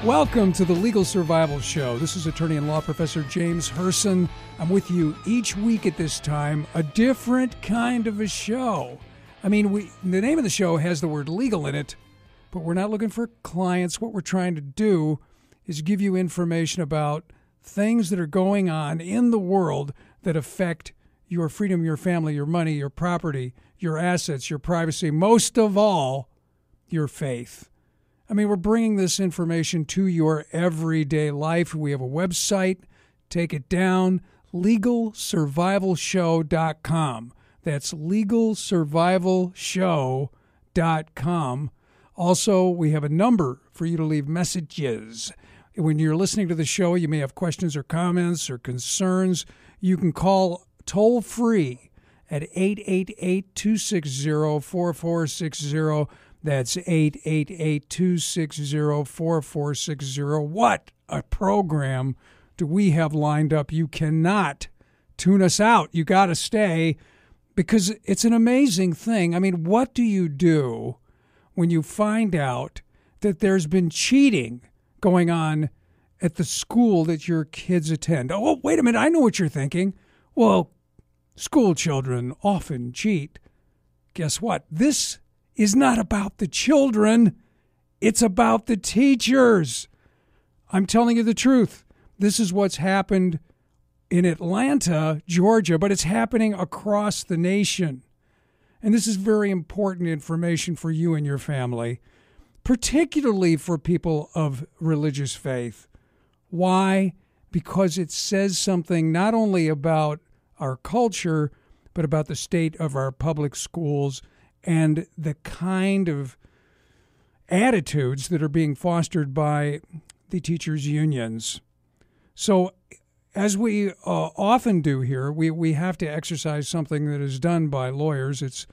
Welcome to the Legal Survival Show. This is attorney and law professor James Hirsen. I'm with you each week at this time, a different kind of a show. I mean, the name of the show has the word legal in it, but we're not looking for clients. What we're trying to do is give you information about things that are going on in the world that affect your freedom, your family, your money, your property, your assets, your privacy, most of all, your faith. I mean, we're bringing this information to your everyday life. We have a website. Take it down, LegalSurvivalShow.com. That's LegalSurvivalShow.com. Also, we have a number for you to leave messages. When you're listening to the show, you may have questions or comments or concerns. You can call toll-free at 888-260-4460. That's 888-260-4460. What a program do we have lined up. You cannot tune us out. You got to stay because it's an amazing thing. I mean, what do you do when you find out that there's been cheating going on at the school that your kids attend? Oh, wait a minute. I know what you're thinking. Well, school children often cheat. Guess what? This is not about the children. It's about the teachers. I'm telling you the truth. This is what's happened in Atlanta, Georgia, but it's happening across the nation. And this is very important information for you and your family, particularly for people of religious faith. Why? Because it says something not only about our culture, but about the state of our public schools and the kind of attitudes that are being fostered by the teachers' unions. So as we often do here, we have to exercise something that is done by lawyers. It's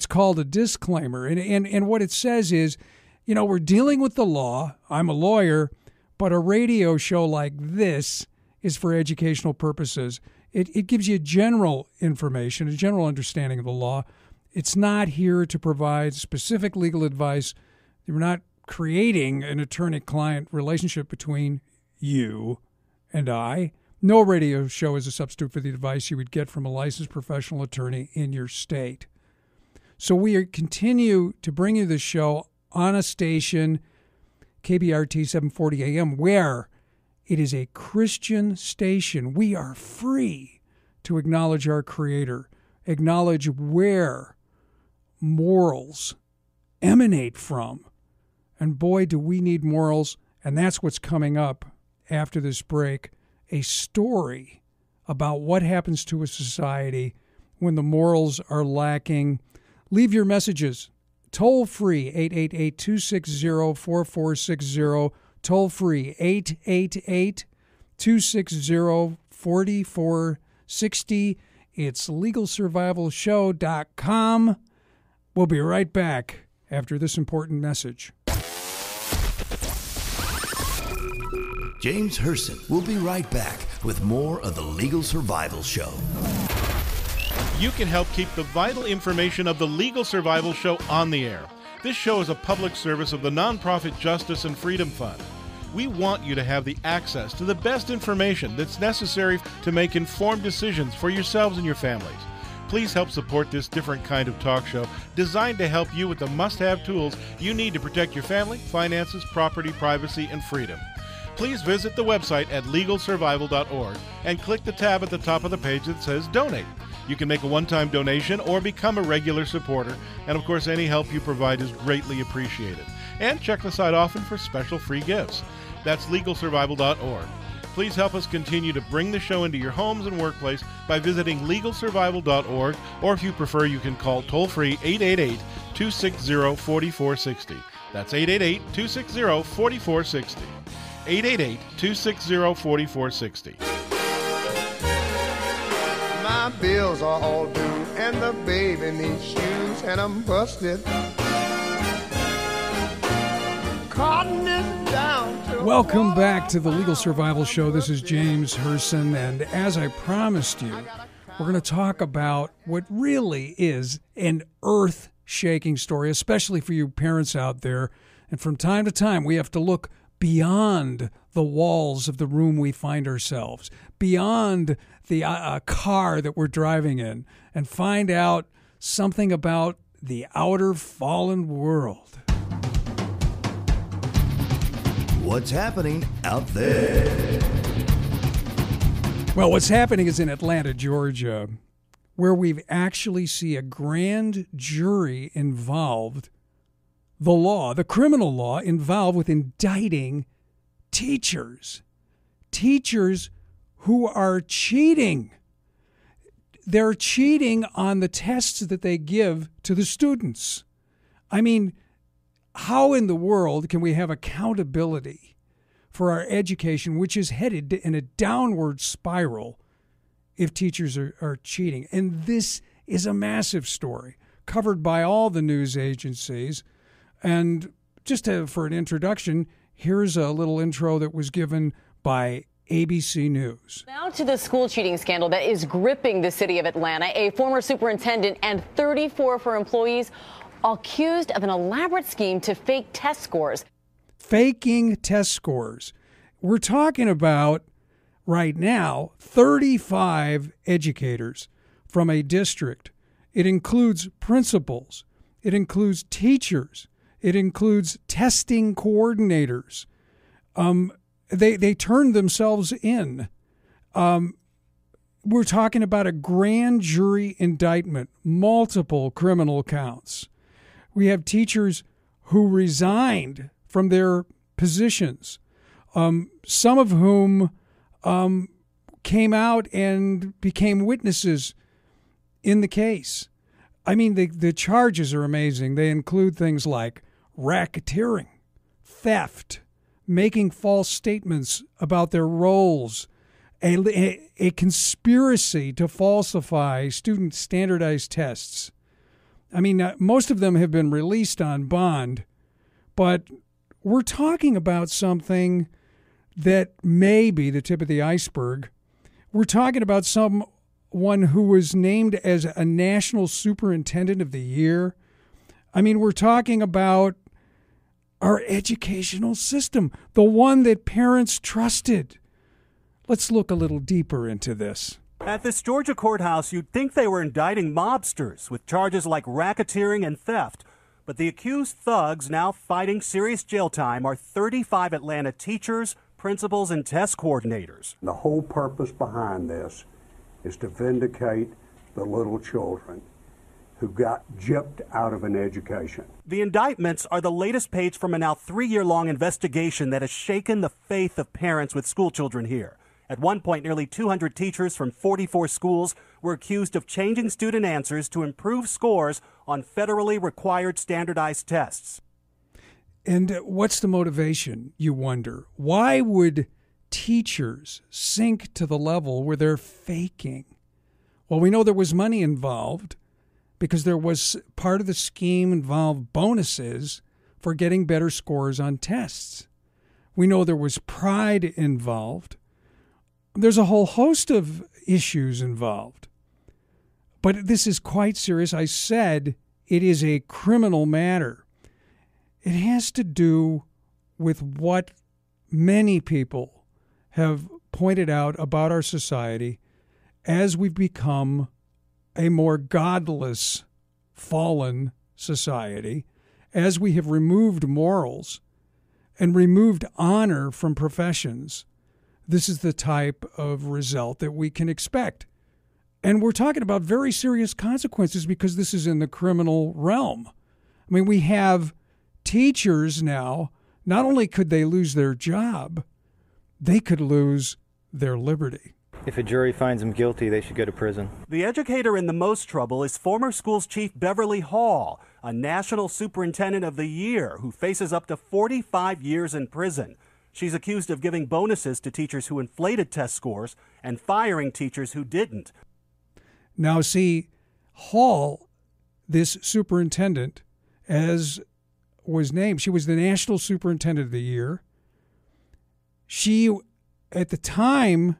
called a disclaimer. And what it says is, you know, we're dealing with the law. I'm a lawyer, but a radio show like this is for educational purposes. It gives you general information, a general understanding of the law. It's not here to provide specific legal advice. We're not creating an attorney-client relationship between you and I. No radio show is a substitute for the advice you would get from a licensed professional attorney in your state. So we continue to bring you this show on a station, KBRT 740 AM, where it is a Christian station. We are free to acknowledge our Creator, acknowledge where morals emanate from. And boy, do we need morals. And that's what's coming up after this break, a story about what happens to a society when the morals are lacking. Leave your messages. Toll free, 888-260-4460. Toll free, 888-260-4460. It's LegalSurvivalShow.com. We'll be right back after this important message. James Hirsen will be right back with more of the Legal Survival Show. You can help keep the vital information of the Legal Survival Show on the air. This show is a public service of the nonprofit Justice and Freedom Fund. We want you to have the access to the best information that's necessary to make informed decisions for yourselves and your families. Please help support this different kind of talk show designed to help you with the must-have tools you need to protect your family, finances, property, privacy, and freedom. Please visit the website at LegalSurvival.org and click the tab at the top of the page that says Donate. You can make a one-time donation or become a regular supporter, and of course any help you provide is greatly appreciated. And check the site often for special free gifts. That's LegalSurvival.org. Please help us continue to bring the show into your homes and workplace by visiting LegalSurvival.org, or if you prefer, you can call toll-free 888-260-4460. That's 888-260-4460. 888-260-4460. My bills are all due, and the baby needs shoes, and I'm busted. cotton is down to Welcome back to the Legal Survival Show. This is James Hirsen, and as I promised you, we're going to talk about what really is an earth-shaking story, especially for you parents out there. And from time to time, we have to look beyond the walls of the room we find ourselves, beyond the car that we're driving in, and find out something about the outer fallen world. What's happening out there? Well, what's happening is in Atlanta, Georgia, where we've actually see a grand jury involved, the criminal law involved with indicting teachers who are cheating. They're cheating on the tests that they give to the students. I mean, how in the world can we have accountability for our education, which is headed in a downward spiral, if teachers are cheating? And this is a massive story covered by all the news agencies. And just for an introduction, here's a little intro that was given by ABC News. Now to the school cheating scandal that is gripping the city of Atlanta. A former superintendent and 34 for employees accused of an elaborate scheme to fake test scores. Faking test scores. We're talking about, right now, 35 educators from a district. It includes principals. It includes teachers. It includes testing coordinators. They turned themselves in. We're talking about a grand jury indictment, multiple criminal counts. We have teachers who resigned from their positions, some of whom came out and became witnesses in the case. I mean, the charges are amazing. They include things like racketeering, theft, making false statements about their roles, a conspiracy to falsify student standardized tests. I mean, most of them have been released on bond, but we're talking about something that may be the tip of the iceberg. We're talking about someone who was named as a National Superintendent of the Year. I mean, we're talking about our educational system, the one that parents trusted. Let's look a little deeper into this. At this Georgia courthouse, you'd think they were indicting mobsters with charges like racketeering and theft. But the accused thugs now fighting serious jail time are 35 Atlanta teachers, principals, and test coordinators. The whole purpose behind this is to vindicate the little children who got gypped out of an education. The indictments are the latest page from a now 3-year-long investigation that has shaken the faith of parents with school children here. At one point, nearly 200 teachers from 44 schools were accused of changing student answers to improve scores on federally required standardized tests. And what's the motivation, you wonder? Why would teachers sink to the level where they're faking? Well, we know there was money involved because there was part of the scheme involved bonuses for getting better scores on tests. We know there was pride involved. There's a whole host of issues involved. But this is quite serious. I said it is a criminal matter. It has to do with what many people have pointed out about our society as we've become a more godless, fallen society, as we have removed morals and removed honor from professions. This is the type of result that we can expect. And we're talking about very serious consequences because this is in the criminal realm. I mean, we have teachers now, not only could they lose their job, they could lose their liberty. If a jury finds them guilty, they should go to prison. The educator in the most trouble is former schools chief Beverly Hall, a National Superintendent of the Year who faces up to 45 years in prison. She's accused of giving bonuses to teachers who inflated test scores and firing teachers who didn't. Now, see, Hall, this superintendent, as was named. She was the National Superintendent of the Year. She, at the time,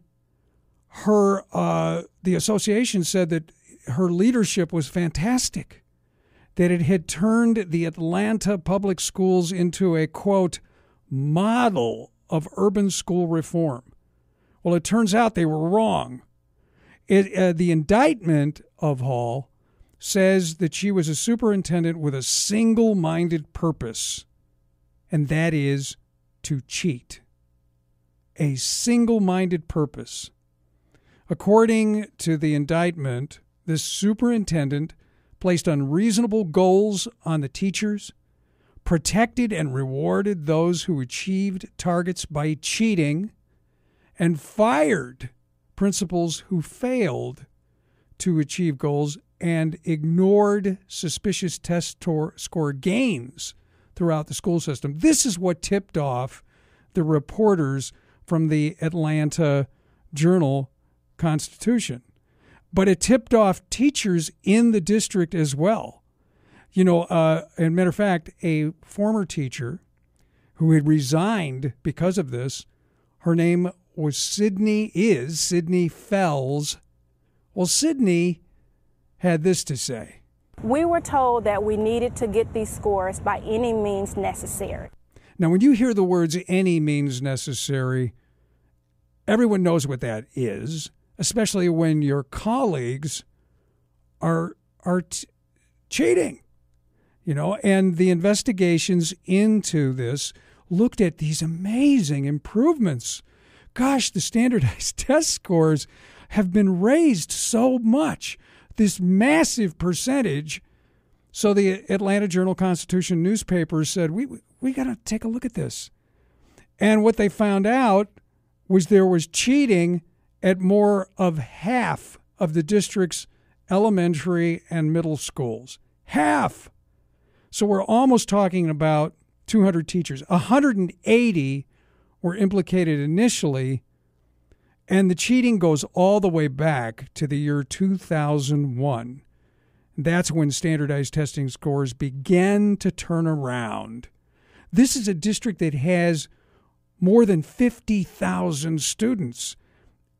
the association said that her leadership was fantastic, that it had turned the Atlanta public schools into a, quote, model of urban school reform. Well, it turns out they were wrong. The indictment of Hall says that she was a superintendent with a single-minded purpose, and that is to cheat. A single-minded purpose. According to the indictment, this superintendent placed unreasonable goals on the teachers, protected and rewarded those who achieved targets by cheating, and fired principals who failed to achieve goals and ignored suspicious test score gains throughout the school system. This is what tipped off the reporters from the Atlanta Journal-Constitution. But it tipped off teachers in the district as well. You know, as a matter of fact, a former teacher who had resigned because of this, her name was Sydney Fells. Well, Sydney had this to say. We were told that we needed to get these scores by any means necessary. Now, when you hear the words any means necessary, everyone knows what that is, especially when your colleagues are cheating. You know, and the investigations into this looked at these amazing improvements. Gosh, the standardized test scores have been raised so much, this massive percentage. So the Atlanta Journal-Constitution newspaper said, we got to take a look at this. And what they found out was there was cheating at more of half of the district's elementary and middle schools. Half. So we're almost talking about 200 teachers. 180 were implicated initially, and the cheating goes all the way back to the year 2001. That's when standardized testing scores began to turn around. This is a district that has more than 50,000 students.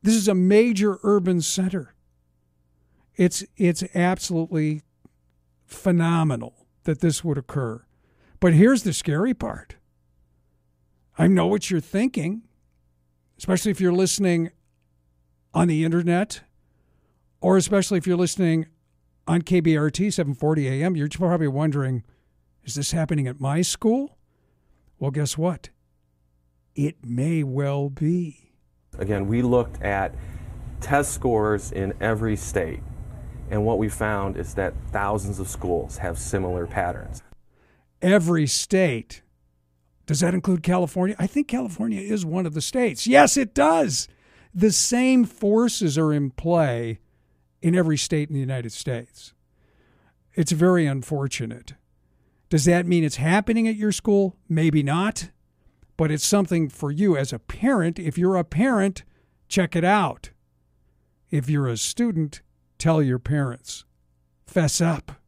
This is a major urban center. It's absolutely phenomenal that this would occur. But here's the scary part. I know what you're thinking, especially if you're listening on the internet, or especially if you're listening on KBRT 740 AM. You're probably wondering, is this happening at my school? Well, guess what? It may well be. Again, we looked at test scores in every state, and what we found is that thousands of schools have similar patterns. Every state. Does that include California? I think California is one of the states. Yes, it does. The same forces are in play in every state in the United States. It's very unfortunate. Does that mean it's happening at your school? Maybe not. But it's something for you as a parent. If you're a parent, check it out. If you're a student, tell your parents. Fess up.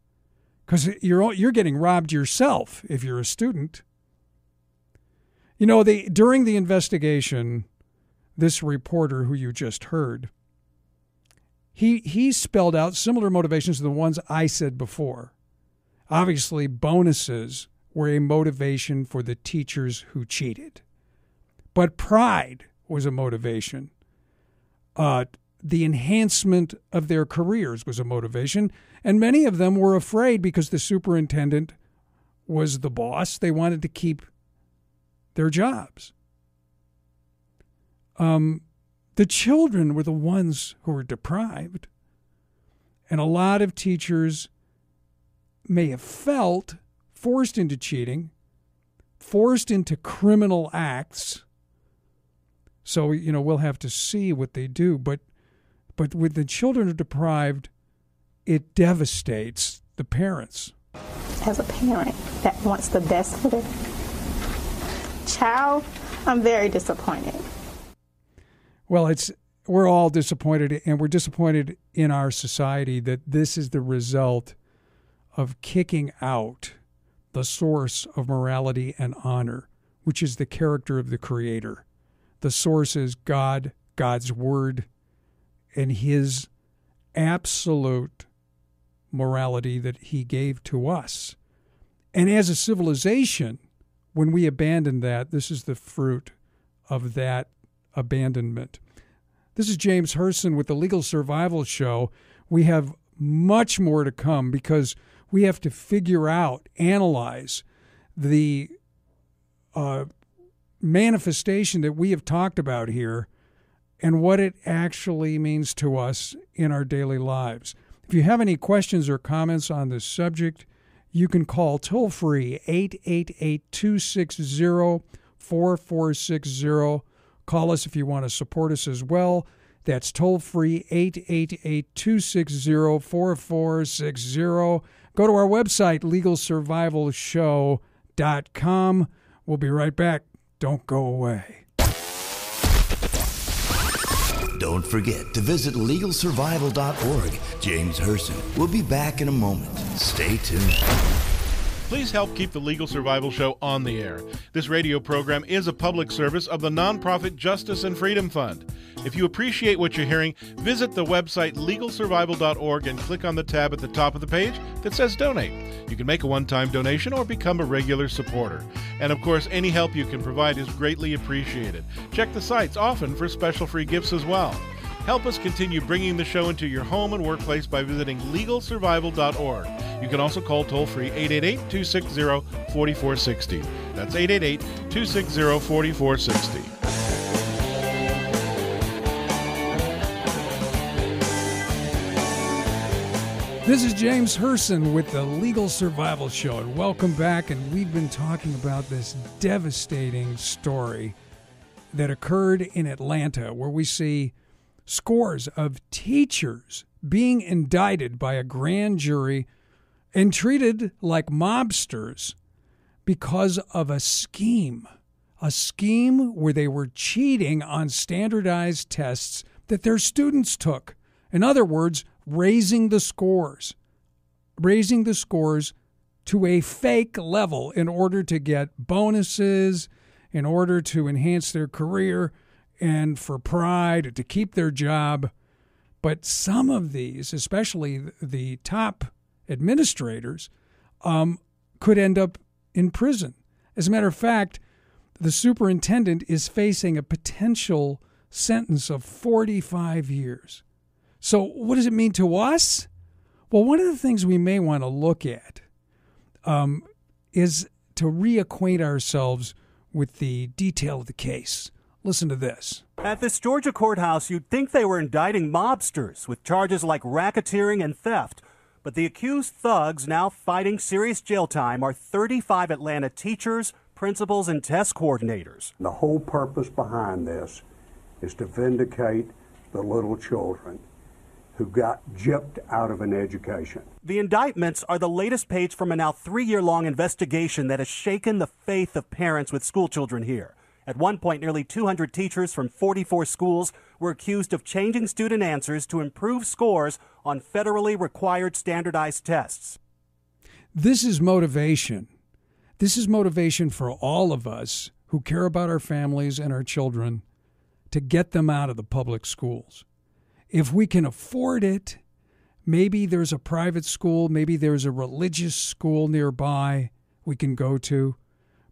Because you're getting robbed yourself if you're a student. You know, during the investigation, this reporter who you just heard, he spelled out similar motivations to the ones I said before. Obviously, bonuses were a motivation for the teachers who cheated. But pride was a motivation. The enhancement of their careers was a motivation. And many of them were afraid because the superintendent was the boss. They wanted to keep their jobs. The children were the ones who were deprived. And a lot of teachers may have felt forced into cheating, forced into criminal acts. So, you know, we'll have to see what they do. But when the children are deprived, it devastates the parents. As a parent that wants the best for their child, I'm very disappointed. Well, we're all disappointed, and we're disappointed in our society that this is the result of kicking out the source of morality and honor, which is the character of the Creator. The source is God, God's Word, and His absolute morality that He gave to us. And as a civilization, when we abandon that, this is the fruit of that abandonment. This is James Hirsen with the Legal Survival Show. We have much more to come because we have to figure out, analyze the manifestation that we have talked about here and what it actually means to us in our daily lives. If you have any questions or comments on this subject, you can call toll-free 888-260-4460. Call us if you want to support us as well. That's toll-free 888-260-4460. Go to our website, LegalSurvivalShow.com. We'll be right back. Don't go away. Don't forget to visit LegalSurvival.org. James Hirsen will be back in a moment. Stay tuned. Please help keep the Legal Survival Show on the air. This radio program is a public service of the nonprofit Justice and Freedom Fund. If you appreciate what you're hearing, visit the website LegalSurvival.org and click on the tab at the top of the page that says Donate. You can make a one-time donation or become a regular supporter. And of course, any help you can provide is greatly appreciated. Check the sites often for special free gifts as well. Help us continue bringing the show into your home and workplace by visiting LegalSurvival.org. You can also call toll-free 888-260-4460. That's 888-260-4460. This is James Hirsen with the Legal Survival Show, and welcome back. And we've been talking about this devastating story that occurred in Atlanta, where we see scores of teachers being indicted by a grand jury and treated like mobsters because of a scheme where they were cheating on standardized tests that their students took. In other words, raising the scores to a fake level in order to get bonuses, in order to enhance their career, and for pride, to keep their job. But some of these, especially the top administrators, could end up in prison. As a matter of fact, the superintendent is facing a potential sentence of 45 years. So what does it mean to us? Well, one of the things we may want to look at is to reacquaint ourselves with the detail of the case. Listen to this. At this Georgia courthouse, you'd think they were indicting mobsters with charges like racketeering and theft. But the accused thugs now fighting serious jail time are 35 Atlanta teachers, principals, and test coordinators. The whole purpose behind this is to vindicate the little children who got gypped out of an education. The indictments are the latest page from a now 3-year-long investigation that has shaken the faith of parents with school children here. At one point, nearly 200 teachers from 44 schools were accused of changing student answers to improve scores on federally required standardized tests. This is motivation. This is motivation for all of us who care about our families and our children to get them out of the public schools. If we can afford it, maybe there's a private school, maybe there's a religious school nearby we can go to.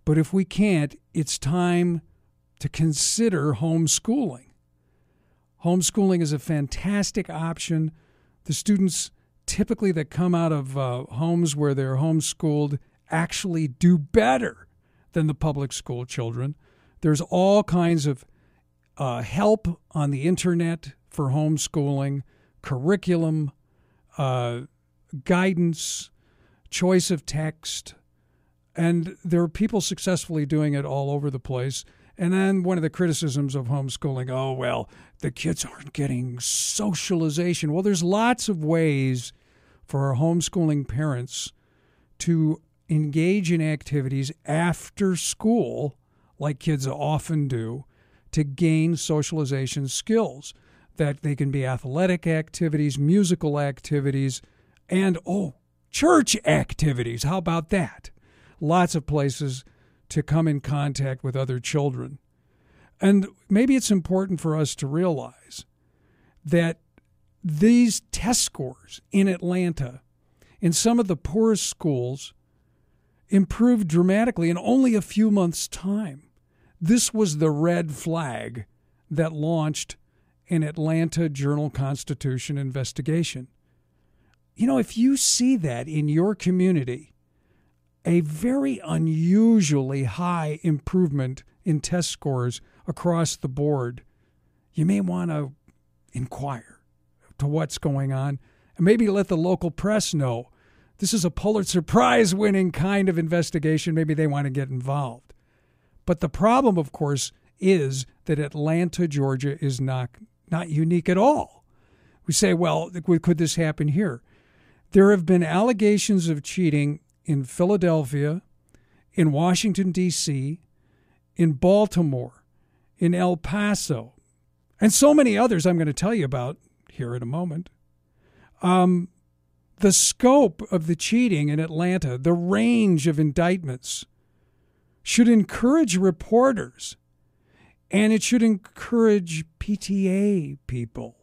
But if we can't, it's time to consider homeschooling. Homeschooling is a fantastic option. The students typically that come out of homes where they're homeschooled actually do better than the public school children. There's all kinds of help on the internet for homeschooling, curriculum, guidance, choice of text, and there are people successfully doing it all over the place. And then one of the criticisms of homeschooling, oh, well, the kids aren't getting socialization. Well, there's lots of ways for our homeschooling parents to engage in activities after school, like kids often do, to gain socialization skills. That they can be athletic activities, musical activities, and, church activities. How about that? lots of places to come in contact with other children. And maybe it's important for us to realize that these test scores in Atlanta, in some of the poorest schools, improved dramatically in only a few months' time. This was the red flag that launched an Atlanta Journal-Constitution investigation. You know, if you see that in your community, a very unusually high improvement in test scores across the board, you may want to inquire to what's going on and maybe let the local press know. This is a Pulitzer Prize-winning kind of investigation. Maybe they want to get involved. But the problem, of course, is that Atlanta, Georgia is not unique at all. We say, well, could this happen here? There have been allegations of cheating in Philadelphia, in Washington, D.C., in Baltimore, in El Paso, and so many others I'm going to tell you about here in a moment. The scope of the cheating in Atlanta, the range of indictments, should encourage reporters, and it should encourage PTA people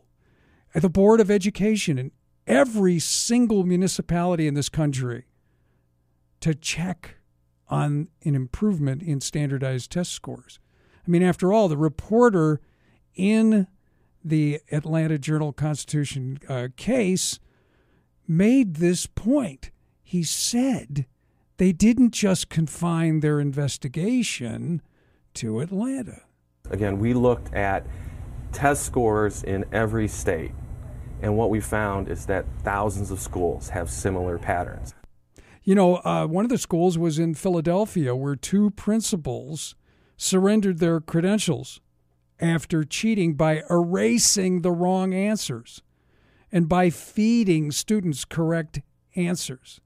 at the Board of Education in every single municipality in this country to check on an improvement in standardized test scores. I mean, after all, the reporter in the Atlanta Journal-Constitution case made this point. He said they didn't just confine their investigation to Atlanta. Again, we looked at test scores in every state, and what we found is that thousands of schools have similar patterns. You know, one of the schools was in Philadelphia where two principals surrendered their credentials after cheating by erasing the wrong answers and by feeding students correct answers.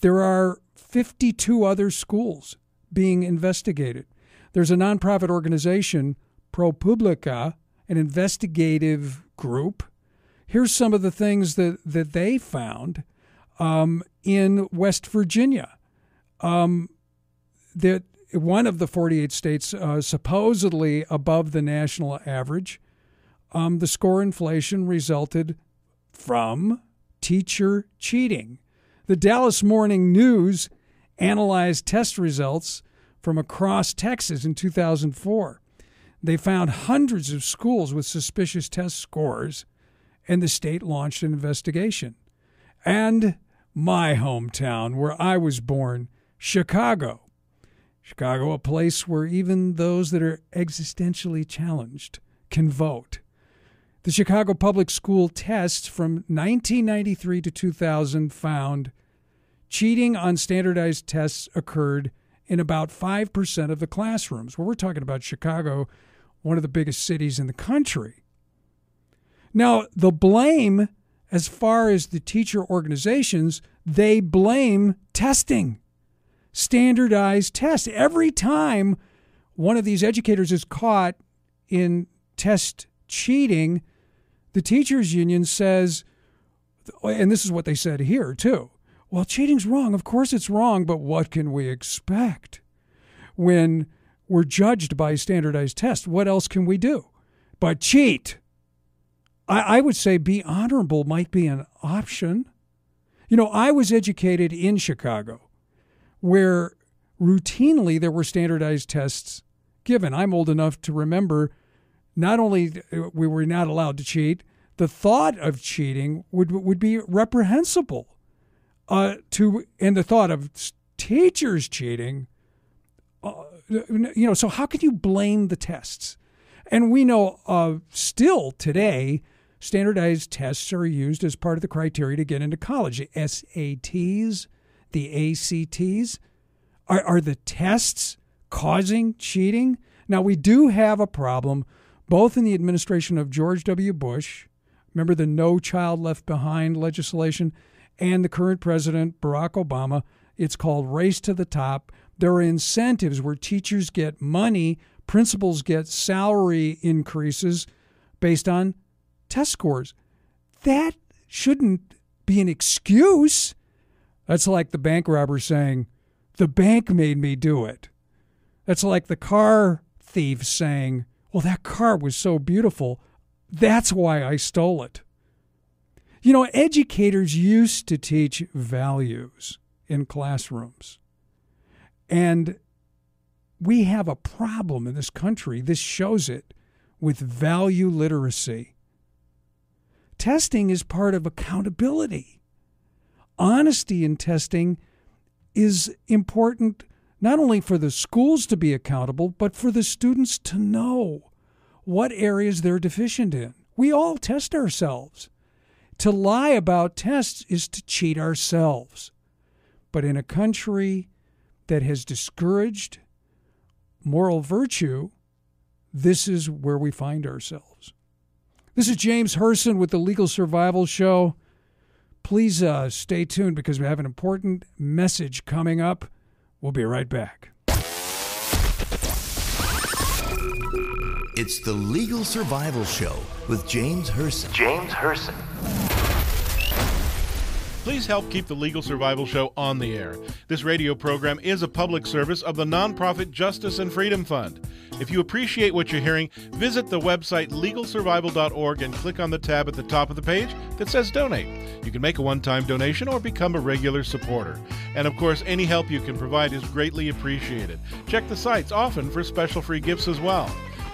There are 52 other schools being investigated. There's a nonprofit organization, ProPublica, an investigative group. Here's some of the things that they found in West Virginia. That one of the 48 states supposedly above the national average. The score inflation resulted from teacher cheating. The Dallas Morning News analyzed test results from across Texas in 2004. They found hundreds of schools with suspicious test scores, and the state launched an investigation. And my hometown, where I was born, Chicago. Chicago, a place where even those that are existentially challenged can vote. The Chicago Public School tests from 1993 to 2000 found cheating on standardized tests occurred in about 5% of the classrooms. Well, we're talking about Chicago, one of the biggest cities in the country. Now, the blame, as far as the teacher organizations, they blame testing, standardized tests. Every time one of these educators is caught in test cheating, the teachers union says, and this is what they said here too, well, cheating's wrong. Of course it's wrong, but what can we expect when we're judged by standardized tests? What else can we do but cheat? I would say be honorable might be an option. You know, I was educated in Chicago where routinely there were standardized tests given. I'm old enough to remember not only we were not allowed to cheat, the thought of cheating would be reprehensible. And the thought of teachers cheating, so how can you blame the tests? And we know still today, standardized tests are used as part of the criteria to get into college. The SATs, the ACTs. Are the tests causing cheating? Now, we do have a problem both in the administration of George W. Bush, remember the No Child Left Behind legislation, and the current president, Barack Obama. It's called Race to the Top. There are incentives where teachers get money, principals get salary increases based on test scores. That shouldn't be an excuse. That's like the bank robber saying, The bank made me do it. That's like the car thief saying, well, that car was so beautiful. That's why I stole it. You know, educators used to teach values in classrooms. And we have a problem in this country, this shows it, with value literacy. Testing is part of accountability. Honesty in testing is important not only for the schools to be accountable, but for the students to know what areas they're deficient in. We all test ourselves. To lie about tests is to cheat ourselves. But in a country that has discouraged moral virtue, this is where we find ourselves. This is James Hirsen with the Legal Survival Show. Please stay tuned because we have an important message coming up. We'll be right back. It's the Legal Survival Show with James Hirsen. James Hirsen. Please help keep the Legal Survival Show on the air. This radio program is a public service of the nonprofit Justice and Freedom Fund. If you appreciate what you're hearing, visit the website legalsurvival.org and click on the tab at the top of the page that says Donate. You can make a one-time donation or become a regular supporter. And of course, any help you can provide is greatly appreciated. Check the sites often for special free gifts as well.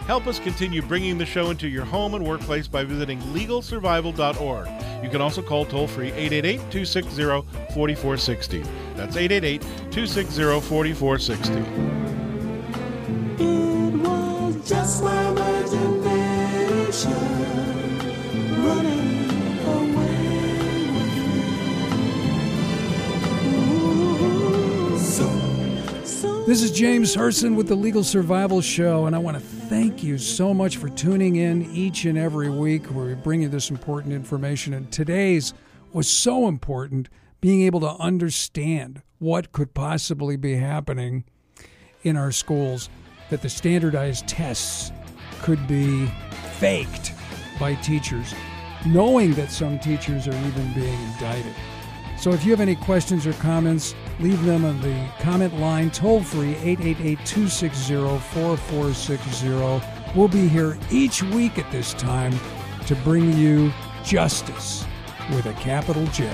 Help us continue bringing the show into your home and workplace by visiting legalsurvival.org. You can also call toll-free 888-260-4460. That's 888-260-4460. It was just my imagination running away with me. This is James Hirsen with the Legal Survival Show, and I want to thank you so much for tuning in each and every week where we bring you this important information. And today's was so important, being able to understand what could possibly be happening in our schools, that the standardized tests could be faked by teachers, knowing that some teachers are even being indicted. So if you have any questions or comments, leave them on the comment line, toll-free, 888-260-4460. We'll be here each week at this time to bring you justice with a capital J.